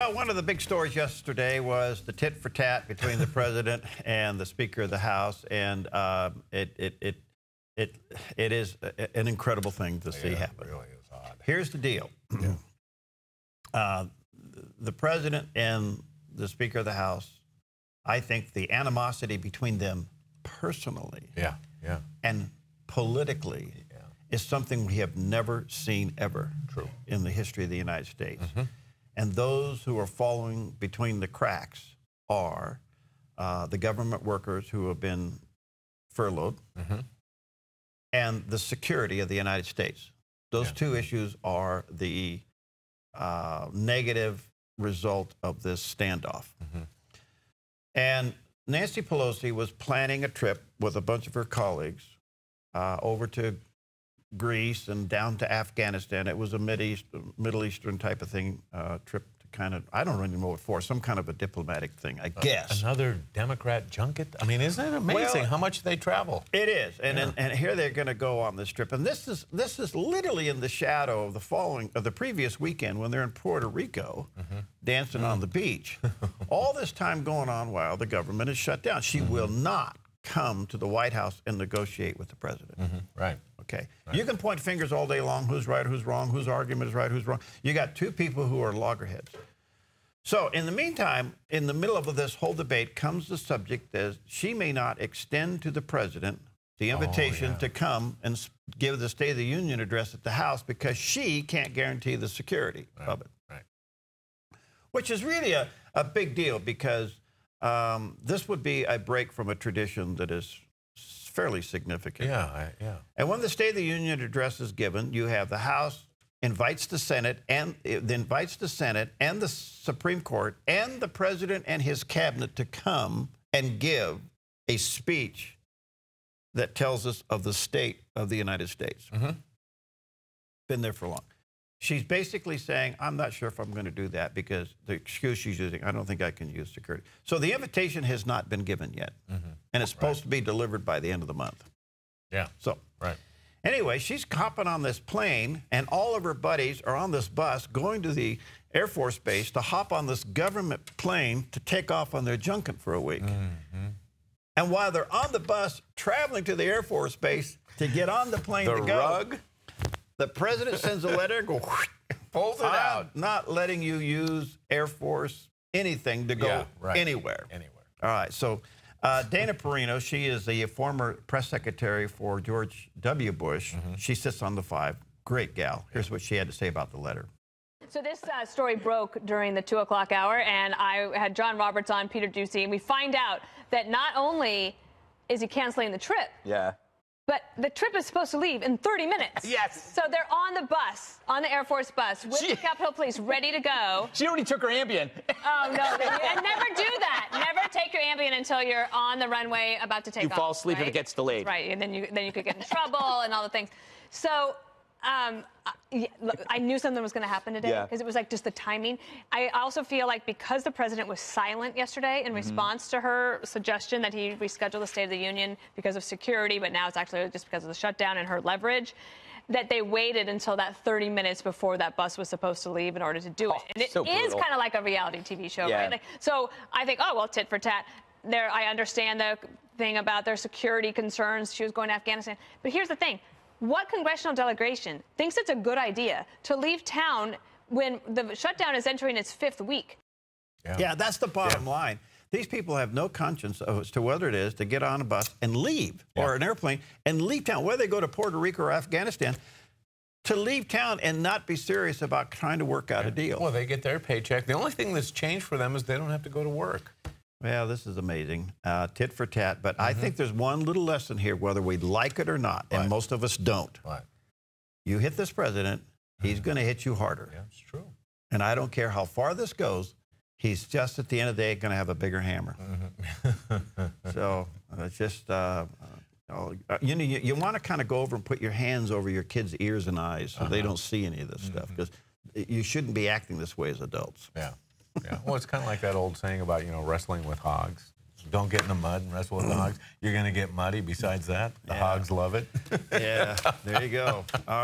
Well, one of the big stories yesterday was the tit for tat between the president and the Speaker of the House, and it is an incredible thing to see happen. It really is odd. Here's the deal: the president and the Speaker of the House, I think the animosity between them personally, and politically, is something we have never seen ever in the history of the United States. And those who are falling between the cracks are the government workers who have been furloughed and the security of the United States. Those two issues are the negative result of this standoff. And Nancy Pelosi was planning a trip with a bunch of her colleagues over to Greece and down to Afghanistan. It was a Middle Eastern type of thing, trip to kind of, I don't really know what for, some kind of a diplomatic thing, I guess. Another Democrat junket? I mean, isn't it amazing how much they travel? It is, and here they're going to go on this trip. And this is literally in the shadow of the previous weekend when they're in Puerto Rico dancing on the beach. All this time going on while the government is shut down. She will not come to the White House and negotiate with the president. Right. Okay. You can point fingers all day long, who's right, who's wrong, whose argument is right, who's wrong. You got two people who are loggerheads. So in the meantime, in the middle of this whole debate comes the subject that she may not extend to the president the invitation to come and give the State of the Union address at the House because she can't guarantee the security of it. Which is really a big deal because this would be a break from a tradition that is fairly significant. And when the State of the Union address is given, you have the House invites the Senate and the Supreme Court and the president and his cabinet to come and give a speech that tells us of the state of the United States. Been there for long. She's basically saying, I'm not sure if I'm going to do that because the excuse she's using, I don't think I can use security. So the invitation has not been given yet. And it's supposed to be delivered by the end of the month. So, anyway, she's hopping on this plane, and all of her buddies are on this bus going to the Air Force Base to hop on this government plane to take off on their junket for a week. And while they're on the bus traveling to the Air Force Base to get on the plane to go, the president sends a letter, pulls it out. Not letting you use Air Force anything to go anywhere. All right, so Dana Perino, she is the former press secretary for George W. Bush. She sits on the 5. Great gal. Here's what she had to say about the letter. So this story broke during the 2 o'clock hour, and I had John Roberts on, Peter Ducey, and we find out that not only is he canceling the trip, but the trip is supposed to leave in 30 minutes. So they're on the bus, on the Air Force bus, with the Capitol Police ready to go. She already took her Ambien. Oh, no. And never do that. Never take your Ambien until you're on the runway about to take off. You fall asleep if it gets delayed. And then you could get in trouble and all the things. So look, I knew something was going to happen today because it was like just the timing. I also feel like because the president was silent yesterday in response to her suggestion that he reschedule the State of the Union because of security, but now it's actually just because of the shutdown and her leverage, that they waited until that 30 minutes before that bus was supposed to leave in order to do it. And it is kind of like a reality TV show, right? Like, so I think, oh, well, tit for tat. I understand the thing about their security concerns. She was going to Afghanistan. But here's the thing. What congressional delegation thinks it's a good idea to leave town when the shutdown is entering its 5th week? Yeah, that's the bottom line. These people have no conscience as to whether it is to get on a bus and leave, or an airplane, and leave town, whether they go to Puerto Rico or Afghanistan, to leave town and not be serious about trying to work out a deal. Well, they get their paycheck. The only thing that's changed for them is they don't have to go to work. Well, this is amazing. Tit for tat. But I think there's one little lesson here, whether we like it or not, and most of us don't. You hit this president, he's going to hit you harder. Yeah, it's true. And I don't care how far this goes, he's just at the end of the day going to have a bigger hammer. So it's just, you want to kind of go over and put your hands over your kids' ears and eyes so they don't see any of this stuff, because you shouldn't be acting this way as adults. Well, it's kind of like that old saying about, wrestling with hogs. Don't get in the mud and wrestle with the hogs. You're going to get muddy. Besides that, the hogs love it. There you go.